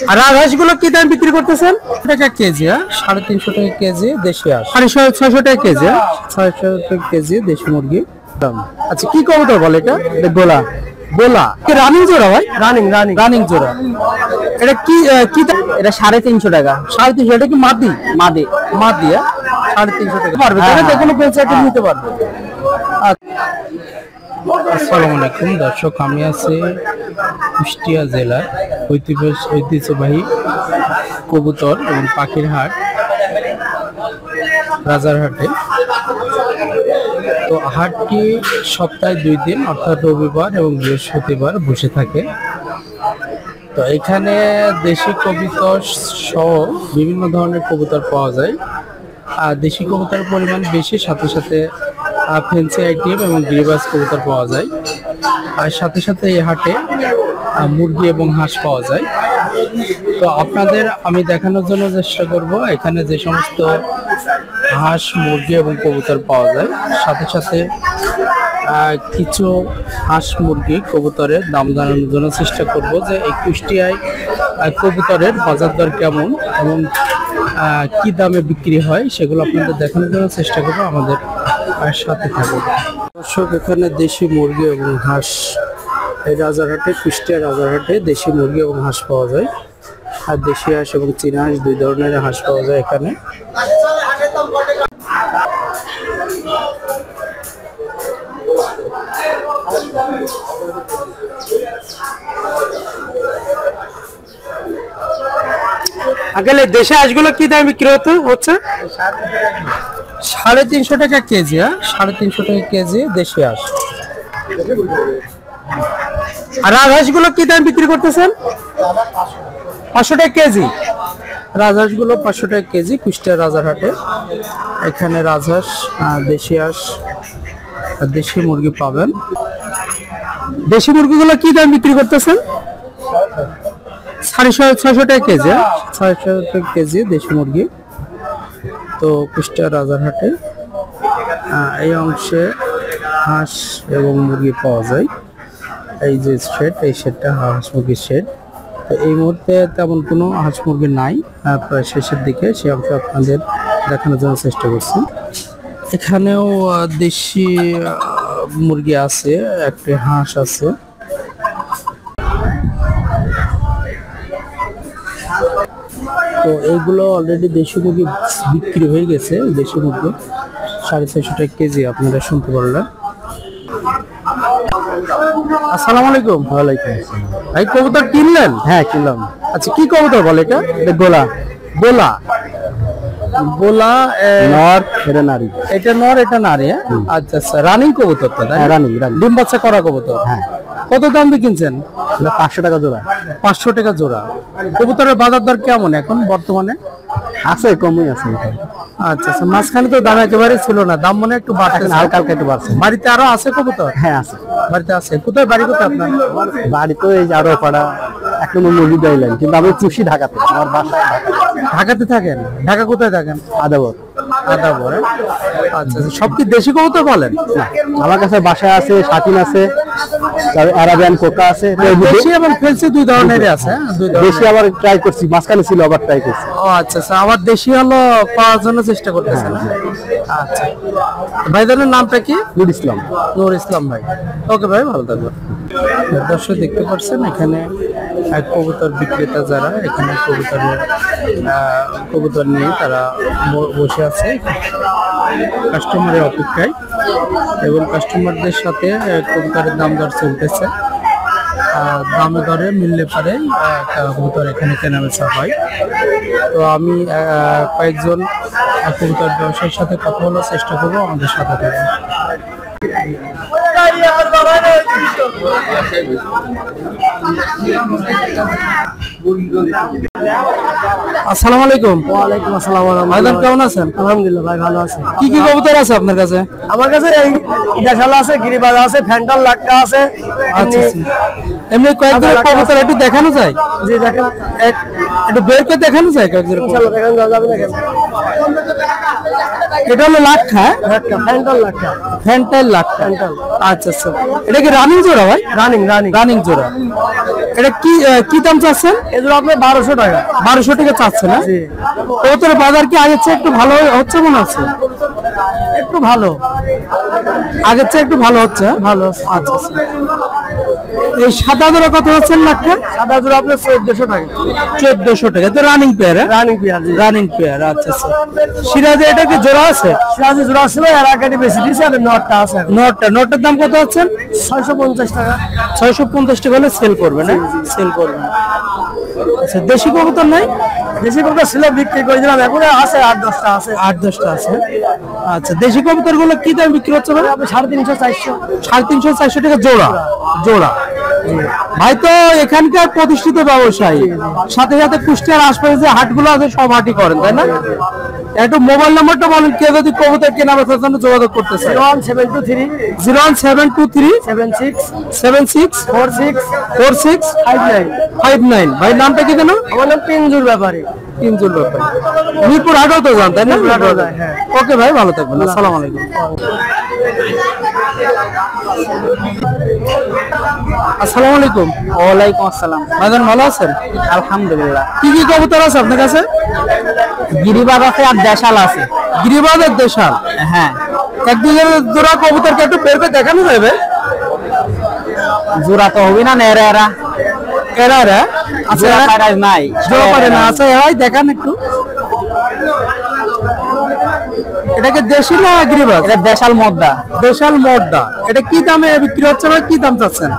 আর রাজহাঁসগুলো কি দাম বিক্রি করতেছেন? টাকা কেজি, 350 টাকা কেজি দেশি হাঁস, 650 টাকা কেজি, 600 টাকা কেজি দেশি মুরগি দাম। আচ্ছা কি কবুতর বলে এটা? গোলা। গোলা কি রানিং জোড়া ভাই? রানিং রানিং রানিং জোড়া। এটা কি কি দাম? এটা 350 টাকা। 350 এটা কি মাদি? মাদি মাদি 350 টাকা পারবে তাহলে যে কোনো পেন্সাইটে নিতে পারবে। আসসালামু আলাইকুম দর্শক, আমি আছি কুষ্টিয়া জেলার ঐতিহ্যবাহী কবুতর এবং পাখির হাট রাজারহাটে। তো হাটটি সপ্তাহে 2 দিন অর্থাৎ রবিবার এবং বৃহস্পতিবার বসে থাকে। তো এখানে দেশি কবুতর সহ বিভিন্ন ধরনের কবুতর পাওয়া যায়। আর দেশি কবুতরের পরিমাণ বেশি, সাথে সাথে ফ্যান্সি আইটেম এবং গিরিবাজ কবুতর পাওয়া যায়। আর সাথে সাথে এই হাটে মুরগি এবং হাঁস পাওয়া যায়। তো আপনাদের আমি দেখানোর জন্য চেষ্টা করব এখানে যে সমস্ত হাঁস, মুরগি এবং কবুতর পাওয়া যায়। সাথে সাথে কিছু হাঁস, মুরগি, কবুতরের দাম জানানোর জন্য চেষ্টা করব যে এই কুষ্টিয়ায় কবুতরের বাজার দর কেমন এবং কি দামে বিক্রি হয় সেগুলো আপনাদের দেখানোর জন্য চেষ্টা করবো। আমাদের সাথে থাকুন দর্শক। এখানে দেশি মুরগি এবং হাঁস, এই রাজারহাটে, কুষ্টিয়া রাজারহাটে দেশি মুরগি এবং হাঁস পাওয়া যায়। আর দেশি হাঁস এবং চীনা হাঁস 2 ধরনের হাঁস পাওয়া যায় এখানে। আগেলে দেশি হাঁসগুলো কি দামে বিক্রি হচ্ছে? 350 টাকা কেজি, 350 টাকা কেজি দেশি হাঁস। আর রাজহাঁসগুলো কি দামে বিক্রি করতেছেন? 500 টাকা কেজি। রাজহাঁসগুলো 500 টাকা কেজি কুষ্টিয়া রাজারহাটে। এখানে রাজহাঁস, দেশি হাঁস, দেশি মুরগি পাবেন। দেশি মুরগিগুলো কি দামে বিক্রি করতেছেন? 650 টাকা কেজি, 600 টাকা কেজি দেশি মুরগি। তো কুষ্টিয়া রাজারহাটে এই অংশে হাঁস এবং মুরগি পাওয়া যায়। এই যে শেড, এই শেডটা হাঁস মুরগির শেড। তো এই মুহূর্তে তেমন কোনো হাঁস মুরগি নাই, প্রায় শেষের দিকে। সে অংশ আপনাদের দেখানোর জন্য চেষ্টা করছি। এখানেও দেশি মুরগি আছে, একটি হাঁস আছে। তো এইগুলো অলরেডি দেশি মুরগি বিক্রি হয়ে গেছে। দেশি মুরগি 650 টাকা কেজি আপনারা শুনতে পারলেন। আসসালামু আলাইকুম। ওয়ালাইকুম আসসালাম। ভাই কবুতর কিনলেন? হ্যাঁ কিনলাম। আচ্ছা কি কবুতর বলে এটা? গোলা। গোলা। গোলা নর, এটা নারী। এটা নর, এটা নারী। আচ্ছা আচ্ছা, রানিং কবুতর তো? হ্যাঁ রানিং। ডিম বাচ্চা করা কবুতর। হ্যাঁ। কত দাম দিয়ে কিনছেন? 500 টাকা জোড়া। 500 টাকা জোড়া। কবুতরের বাজার দর কেমন এখন বর্তমানে? আছে, কমই আছে। আচ্ছা আচ্ছা, মাঝখানে তো দাম একেবারে ছিল না, দাম মনে একটু বাড়ছে, হালকা হালকা একটু বাড়ছে। বাড়িতে আরো আছে কবুতর? হ্যাঁ আছে, বাড়িতে আছে। কোথায় বাড়ি? কোথায় আপনার বাড়ি? তো এই আরো পাড়া 1 নম্বর মসজিদ আইলেন, কিন্তু আমি চুষি ঢাকাতে। আমার বাসা ঢাকাতে থাকেন? ঢাকা কোথায় থাকেন? আদাবর। আদাবর। আচ্ছা আচ্ছা, সব কি দেশি কবুতর বলেন? আমার কাছে বাসায় আছে, শাটিন আছে, আরাবিয়ান কোকা আছে। দেশি এবং ফেন্সি 2 ধরনেরই আছে। দেশি আবার ট্রাই করছি, মাঝখানে ছিল, আবার ট্রাই করছি। ও আচ্ছা আচ্ছা, আবার দেশি হলো পাওয়ার জন্য চেষ্টা করতেছেন। আচ্ছা, ভাইদের নামটা কি? নূর ইসলাম। নূর ইসলাম ভাই। ওকে ভাই, ভালো থাকবেন। দর্শক দেখতে পাচ্ছেন এখানে কবুতর বিক্রেতা যারা এখানে কবুতর নিয়ে তারা বসে আছে কাস্টমারের অপেক্ষায়, এবং কাস্টমারদের সাথে কবুতরের দাম দর চলতেছে। দামে দরে মিললে পারে কবুতর এখানে কেনাবেচা হয়। তো আমি কয়েকজন কবুতর ব্যবসায়ীর সাথে কথা বলার চেষ্টা করবো, আমাদের সাথে থাকবে। আসসালামু আলাইকুম। ওয়ালাইকুম আসসালাম। ভাইজান কেমন আছেন? আলহামদুলিল্লাহ ভাই, ভালো আছি। কি কি কবুতর আছে আপনার কাছে? আমার কাছে এই দেশালা আছে, গিরিবাজ আছে, ফ্যান্টাল লাটকা আছে। আচ্ছা, এমনি কয়েকজন কবুতর একটু দেখানো যায়? জি দেখেন, একটু বের করে দেখানো যায় কয়েকজন? ইনশাআল্লাহ দেখানো যাবে। এটা হলো লাক্ষা, ফ্যান্টাল লাক্ষা। ফ্যান্টাল লাক্ষা। আচ্ছা আচ্ছা, এটা কি রানিং জোড়া ভাই? রানিং রানিং রানিং জোড়া। এটা কি কি দাম চাচ্ছেন? এগুলো আপনার 1200 টাকা। 1200 টাকা চাচ্ছে না? কবুতরের বাজার কি আগের চেয়ে একটু ভালো হচ্ছে মনে হচ্ছে? একটু ভালো, আগের চেয়ে একটু ভালো হচ্ছে। ভালো। আচ্ছা আচ্ছা, এই সাদা জোড়া কত হচ্ছে লাক্ষা? সাদা জোড়া আপনার 1400 টাকা। 1400 টাকা। তো running pair? Running pair. Running pair. আচ্ছা আচ্ছা, সিরাজে এটা কি জোড়া আছে? সিরাজে জোড়া ছিল, আর আগে বেশি দিয়েছে, আর নটটা আছে। নটটার দাম কত হচ্ছে? 650 টাকা। 650 টাকা হলে সেল করবে না? সেল করবে। আচ্ছা, দেশি কবুতর নাই? দেশি কবুতর ছিল, বিক্রি করে দিলাম, এখন আছে 8-10টা আছে। 8-10টা আছে। আচ্ছা, দেশি কবুতর গুলো কি দাম বিক্রি হচ্ছে? মানে 350-400। 350-400 টাকা জোড়া। জোড়া ভাই তো এখানকার প্রতিষ্ঠিত ব্যবসায়ী, সাথে সাথে কুষ্টিয়ার আশপাশে যে হাটগুলো আছে সব হাটই করেন, তাই না? একটু মোবাইল নাম্বারটা বলেন, কেউ যদি কবুতর কেনা বেচার জন্য যোগাযোগ করতে চায়। 01723 01723 76 76 46 46 59। 59। ভাই নামটা কি জানো? আমার নাম পিঞ্জুর ব্যাপারী। তিনজন ব্যাপারী। মিরপুর হাটও তো যান, তাই না? হ্যাঁ। ওকে ভাই, ভালো থাকবেন। আসসালামু আলাইকুম। আসসালামু আলাইকুম। ওয়ালাইকুম আসসালাম। ভাইজান ভালো আছেন? আলহামদুলিল্লাহ। কি কি কবুতর আছে আপনার কাছে? গিরিবাজ আছে আর দেশাল আছে। গিরিবাজ আর দেশাল? হ্যাঁ। একদিনের জোড়া কবুতরকে একটু বের করে দেখানো যাবে? জোড়া তো হবে না, নেরা এরা এরা আছে, প্রাইস নাই, জোড়া পারে না। আছে ভাই, দেখান একটু। এটাকে দেশি না গিরিবাজ? এটা দেশাল মদ্দা। দেশাল মর্দা। এটা কি দামে বিক্রি হচ্ছে ভাই? কি দাম চাচ্ছেন?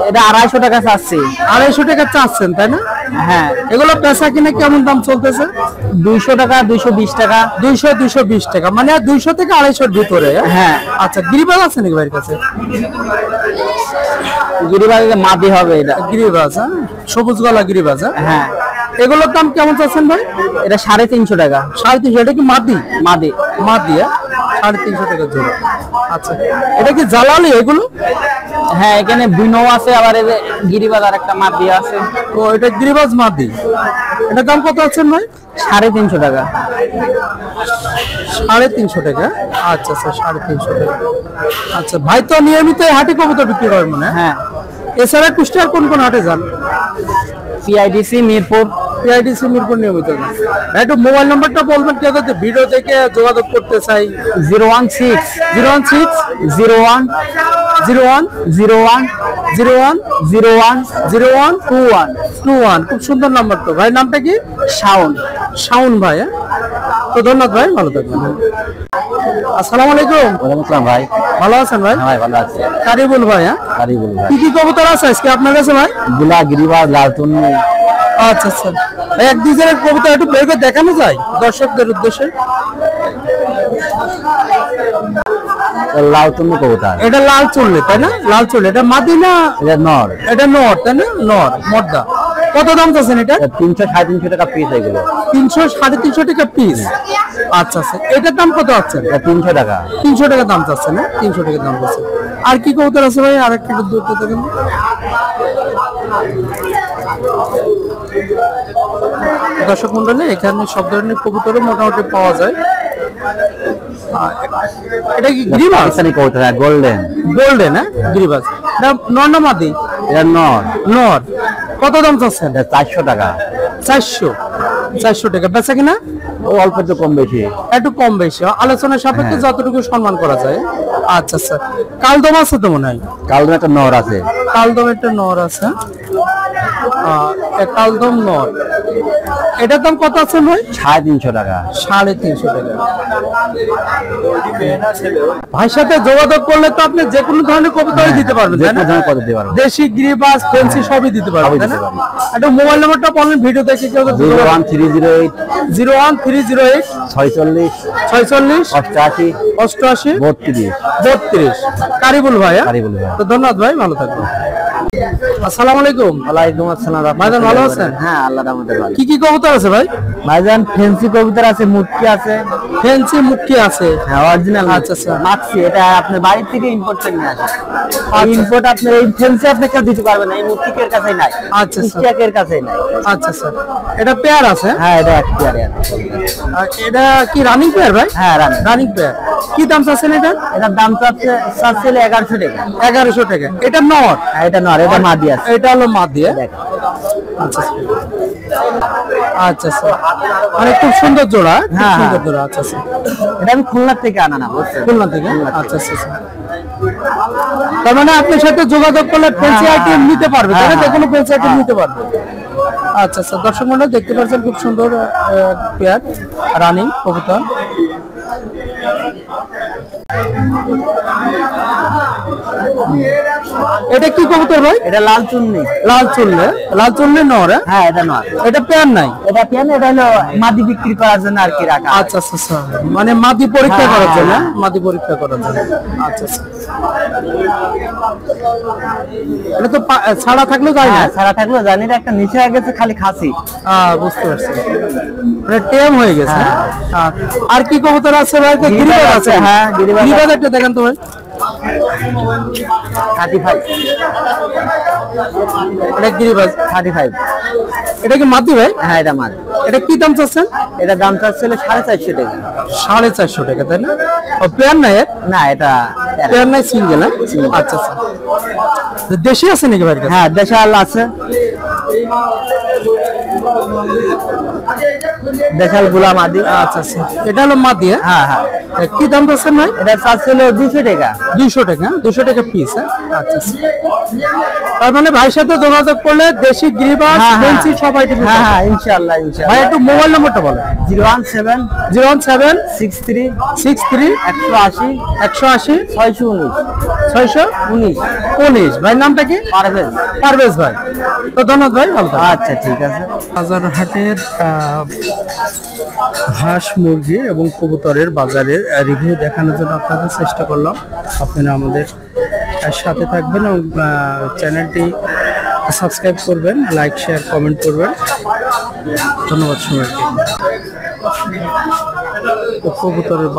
এটা 250 টাকা চাচ্ছি। 250 টাকা চাচ্ছেন, তাই না? হ্যাঁ। এগুলো পেশা কিনে কেমন দাম চলতেছে? 200 টাকা, 220 টাকা। 200-220 টাকা, মানে 200 থেকে 250 ভিতরে। হ্যাঁ। আচ্ছা, গিরিবাজ আছে নাকি ভাইয়ের কাছে? গিরিবাজে মাদি হবে এটা। গিরিবাজ, হ্যাঁ, সবুজ গলা গিরিবাজ। হ্যাঁ। এগুলোর দাম কেমন চাচ্ছেন ভাই? এটা 350 টাকা। 350। এটা কি মাদি? মাদি। মাদি, 350 টাকা জোড়া। আচ্ছা, এটা কি জালালি এগুলো? হ্যাঁ, এখানে বিনো আছে, আবার এই যে গিরিবাজ আর একটা মাদি আছে। তো এটা গিরিবাজ মাদি। এটার দাম কত আছেন ভাই? 350 টাকা। 350 টাকা। আচ্ছা আচ্ছা, 350 টাকা। আচ্ছা ভাই তো নিয়মিত হাটে কবুতর বিক্রি করেন মানে? হ্যাঁ। এছাড়া কুষ্টিয়ার কোন কোন হাটে যান? পিআইডিসি মিরপুর। পিআইডিসি মিরপুর নিয়মিত না। ভাই একটু মোবাইল নাম্বারটা বলবেন, কেউ যদি ভিডিও দেখে যোগাযোগ করতে চাই। 016 016 01 01 01 01 01 01 21। 21। খুব সুন্দর নাম্বার তো। ভাই নামটা কি? শাওন। শাওন ভাই, হ্যাঁ? তো ধন্যবাদ ভাই, ভালো থাকবেন। আসসালামু আলাইকুম। ওয়ালাইকুম আসসালাম ভাই। ভালো আছেন ভাই? ভাই ভালো আছি। কারিবুল ভাই, হ্যাঁ? কারিবুল ভাই। কি কি কবুতর আছে আজকে আপনার কাছে ভাই? গুলা, গিরিবাজ, লালটুনি। আচ্ছা আচ্ছা ভাই, এক দুজনের কবুতর একটু বের করে দেখানো যায় দর্শকদের উদ্দেশ্যে? লালটুনি কবুতর। এটা লাল চুল্লি, তাই না? লাল চুল্লি। এটা মাদি না? এটা নর। এটা নর, তাই না? নর মর্দা। কত দাম চাচ্ছেন এটা? 300-350 টাকা পিস এগুলো। 300-350 টাকা পিস। আচ্ছা আচ্ছা, এটার দাম কত আছে? 300 টাকা। 300 টাকা দাম চাচ্ছে না? 300 টাকা দাম চাচ্ছে। আর কি কবুতর আছে ভাই? আর একটা দূর থেকে দেখেন। দর্শক মন্ডলী, এখানে সব ধরনের কবুতরও মোটামুটি পাওয়া যায়। এটা কি গিরিবাজ? পাকিস্তানি কবুতর, গোল্ডেন। গোল্ডেন, হ্যাঁ? গিরিবাজ। এটা নর না মাদি? এটা নর। নর। কত দাম চাচ্ছেন? 400 টাকা। 400 টাকা। বেচা কিনা? ও অল্প একটু কম বেশি। একটু কম বেশি আলোচনার সাপেক্ষে যতটুকু সম্মান করা যায়। আচ্ছা আচ্ছা, কালদম আছে তো মনে হয়? কালদম একটা নর আছে। কালদম একটা নর আছে। কালদম নর। এটার দাম কত আছে ভাই? 350 টাকা। 350 টাকা। ভাইয়ের সাথে যোগাযোগ করলে তো আপনি যে কোনো ধরনের কবুতরই দিতে পারবেন, তাই না? দেশি, গিরিবাজ, ফেন্সি সবই দিতে পারবেন, তাই না? একটা মোবাইল নাম্বারটা বলেন, ভিডিও দেখে কেউ 01308 01308 46 46 88 88 32 32। কারিবুল ভাই, হ্যাঁ? কারিবুল ভাই। তো ধন্যবাদ ভাই, ভালো থাকবেন। আসসালামু আলাইকুম। ওয়ালাইকুম আসসালাম। ভাইজান ভালো আছেন? হ্যাঁ, আল্লাহর রহমতে ভালো। কি কি কবুতর আছে ভাই? ভাইজান ফেন্সি কবুতর আছে, মুটকি আছে। ফেন্সি মুটকি আছে? হ্যাঁ, অরিজিনাল। আচ্ছা আচ্ছা, মাক্সি, এটা আপনার বাড়ি থেকে ইম্পোর্ট করে নিয়ে আসে। ইম্পোর্ট আপনার এই ফেন্সি আপনি কেউ দিতে পারবে না, এই মুটকিকের কাছেই নাই। আচ্ছা আচ্ছা, স্ট্যাকের কাছেই নাই। আচ্ছা আচ্ছা, এটা পেয়ার আছে? হ্যাঁ, এটা এক পেয়ারে আছে। আর এটা কি রানিং পেয়ার ভাই? হ্যাঁ, রানিং পেয়ার। কি দাম চাচ্ছেন এটা? এটার দাম চাচ্ছে 1100 টাকা। 1100 টাকা। এটা নর? হ্যাঁ, এটা নর, এটা মাদি আছে। এটা হলো মাদি। দেখেন। আচ্ছা আচ্ছা আচ্ছা, মানে খুব সুন্দর জোড়া, খুব হ্যাঁ, সুন্দর জোড়া। আচ্ছা আচ্ছা, এটা আমি খুলনা থেকে আনা না, বুঝছেন? খুলনা থেকে? আচ্ছা আচ্ছা আচ্ছা, তার মানে আপনার সাথে যোগাযোগ করলে ফেন্সি আইটেম নিতে পারবে, তাই না? যে কোনো ফেন্সি আইটেম নিতে পারবে। আচ্ছা আচ্ছা, দর্শক মণ্ডলী দেখতে পাচ্ছেন খুব সুন্দর পেয়ার রানিং কবুতর। এটা কি কবুতর ভাই? এটা লাল চুন্নি। লাল চুনলে? লাল চুনলে নর? হ্যাঁ, এটা নর। এটা পেয়ার নাই? এটা কেন, এটা হলো মাদি বিক্রি করার জন্য আর কি রাখা। আচ্ছা আচ্ছা আচ্ছা, মানে মাদি পরীক্ষা করার জন্য? মাদি পরীক্ষা করার জন্য। আচ্ছা আচ্ছা, এটা তো ছাড়া থাকলেও যায় না? ছাড়া থাকলেও জানি না, একটা নিচে হয়ে গেছে খালি খাসি। বুঝতে পারছি, মানে টেম হয়ে গেছে। আর কি কবুতর আছে ভাই? গিরিবাজ আছে? হ্যাঁ, গিরিবাজ। একটা দেখেন তো ভাই। 35। এটা গিরিবাজ 35। এটা কি মাদি ভাই? হ্যাঁ, এটা মাদি। এটা কি দাম চাচ্ছেন? এটা দাম চাচ্ছে 450 টাকা। 450 টাকা, তাই না? ও পেয়ার নাই? না, এটা পেয়ার নাই, সিঙ্গেল। আচ্ছা আচ্ছা, দেশি আছে নাকি ভাই? হ্যাঁ, দেশাল আছে। দেশাল গুলা মাদি। আচ্ছা আচ্ছা, এটা হলো মাদি? হ্যাঁ হ্যাঁ। কি দাম চাচ্ছেন ভাই? এটা চাচ্ছে 200 টাকা। 200 টাকা? 200 টাকা পিস? আচ্ছা আচ্ছা, তার মানে ভাইয়ের সাথে যোগাযোগ করলে দেশি গিরিবাজ ফেন্সি সবাই দিবে? হ্যাঁ হ্যাঁ, ইনশাআল্লাহ ইনশাআল্লাহ। ভাই একটু মোবাইল নম্বরটা বলেন। 017 017 63 63 180 180 619 619। ভাই নামটা কি? পারভেজ। পারভেজ ভাই, তো ধন্যবাদ ভাই, ভালো থাকবেন। আচ্ছা, ঠিক আছে। বাজার হাটের হাঁস মুরগি এবং কবুতরের বাজারের রিভিউ দেখানোর জন্য আপনাদের চেষ্টা করলাম। আপনারা আমাদের সাথে থাকবেন এবং চ্যানেলটি সাবস্ক্রাইব করবেন, লাইক শেয়ার কমেন্ট করবেন। ধন্যবাদ সবাইকে। কবুতরের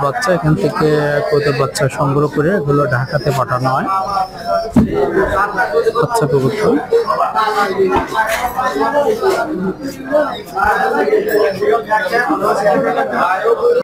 বাচ্চা এখান থেকে কবুতর বাচ্চা সংগ্রহ করে এগুলো ঢাকাতে পাঠানো হয়। বাচ্চা কবুতর।